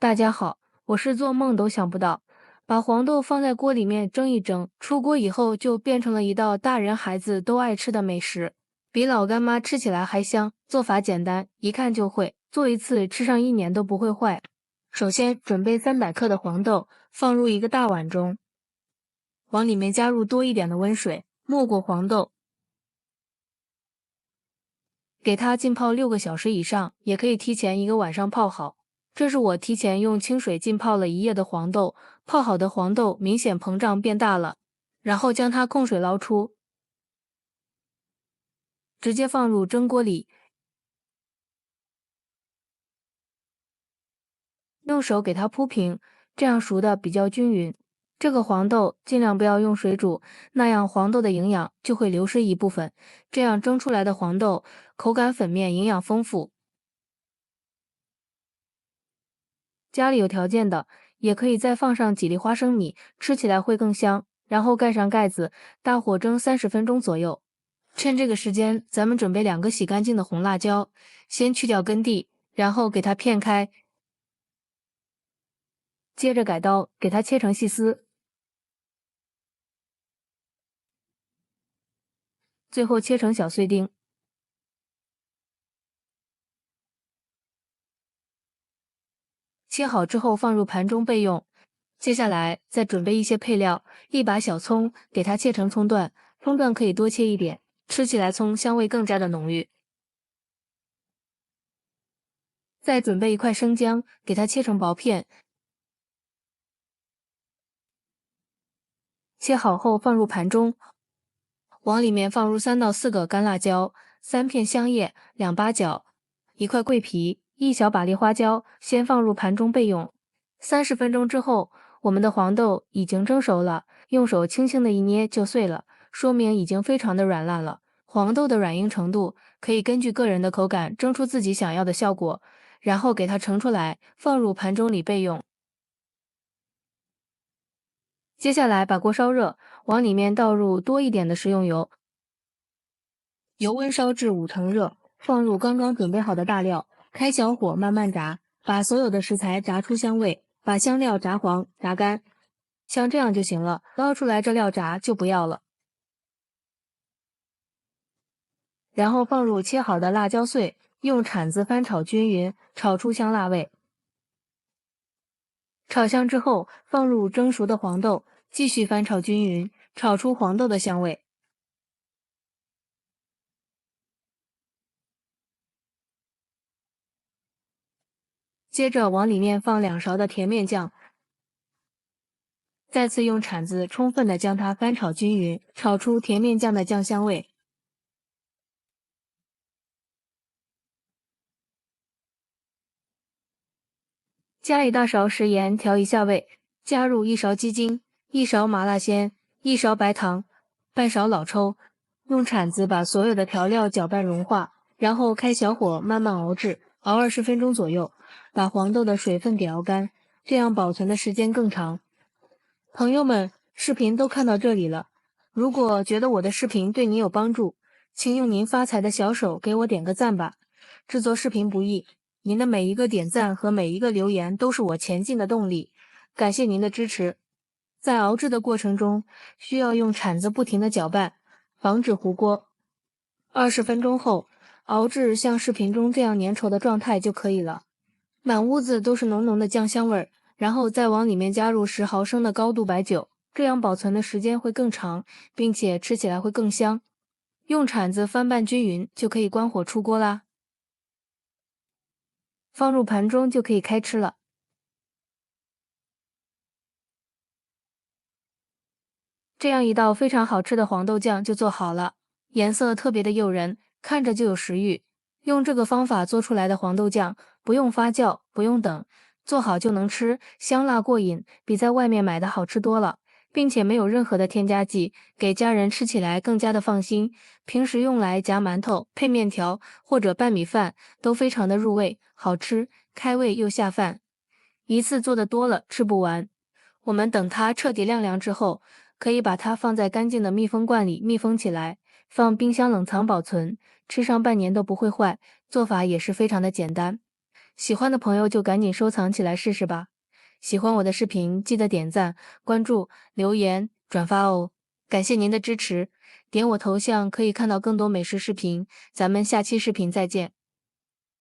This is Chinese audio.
大家好，我是做梦都想不到，把黄豆放在锅里面蒸一蒸，出锅以后就变成了一道大人孩子都爱吃的美食，比老干妈吃起来还香。做法简单，一看就会，做一次吃上1年都不会坏。首先准备300克的黄豆，放入一个大碗中，往里面加入多一点的温水，没过黄豆，给它浸泡6个小时以上，也可以提前1个晚上泡好。这是我提前用清水浸泡了1夜的黄豆，泡好的黄豆明显膨胀变大了，然后将它控水捞出，直接放入蒸锅里，用手给它铺平，这样熟的比较均匀。这个黄豆尽量不要用水煮，那样黄豆的营养就会流失一部分，这样蒸出来的黄豆口感粉面，营养丰富。家里有条件的，也可以再放上几粒花生米，吃起来会更香。然后盖上盖子，大火蒸30分钟左右。趁这个时间，咱们准备2个洗干净的红辣椒，先去掉根蒂，然后给它片开，接着改刀给它切成细丝，最后切成小碎丁。切好之后放入盘中备用。接下来再准备一些配料，一把小葱，给它切成葱段，葱段可以多切一点，吃起来葱香味更加的浓郁。再准备1块生姜，给它切成薄片，切好后放入盘中，往里面放入3到4个干辣椒、3片香叶、2八角、1块桂皮、1小把粒花椒，先放入盘中备用。30分钟之后，我们的黄豆已经蒸熟了，用手轻轻的一捏就碎了，说明已经非常的软烂了。黄豆的软硬程度可以根据个人的口感蒸出自己想要的效果，然后给它盛出来，放入盘中里备用。接下来把锅烧热，往里面倒入多一点的食用油，油温烧至5成热，放入刚刚准备好的大料，开小火慢慢炸，把所有的食材炸出香味，把香料炸黄炸干，像这样就行了。捞出来这料炸就不要了，然后放入切好的辣椒碎，用铲子翻炒均匀，炒出香辣味。炒香之后，放入蒸熟的黄豆，继续翻炒均匀，炒出黄豆的香味。接着往里面放2勺的甜面酱，再次用铲子充分的将它翻炒均匀，炒出甜面酱的酱香味。加1大勺食盐调一下味，加入1勺鸡精、1勺麻辣鲜、1勺白糖、半勺老抽，用铲子把所有的调料搅拌融化，然后开小火慢慢熬制，熬20分钟左右，把黄豆的水分给熬干，这样保存的时间更长。朋友们，视频都看到这里了，如果觉得我的视频对你有帮助，请用您发财的小手给我点个赞吧。制作视频不易，您的每一个点赞和每一个留言都是我前进的动力，感谢您的支持。在熬制的过程中，需要用铲子不停地搅拌，防止糊锅。20分钟后，熬至像视频中这样粘稠的状态就可以了。满屋子都是浓浓的酱香味儿，然后再往里面加入10毫升的高度白酒，这样保存的时间会更长，并且吃起来会更香。用铲子翻拌均匀就可以关火出锅啦。放入盘中就可以开吃了。这样一道非常好吃的黄豆酱就做好了，颜色特别的诱人，看着就有食欲。用这个方法做出来的黄豆酱，不用发酵，不用等，做好就能吃，香辣过瘾，比在外面买的好吃多了，并且没有任何的添加剂，给家人吃起来更加的放心。平时用来夹馒头、配面条或者拌米饭都非常的入味，好吃，开胃又下饭。一次做的多了，吃不完。我们等它彻底晾凉之后，可以把它放在干净的密封罐里密封起来，放冰箱冷藏保存，吃上半年都不会坏。做法也是非常的简单。喜欢的朋友就赶紧收藏起来试试吧。喜欢我的视频，记得点赞、关注、留言、转发哦！感谢您的支持，点我头像可以看到更多美食视频，咱们下期视频再见。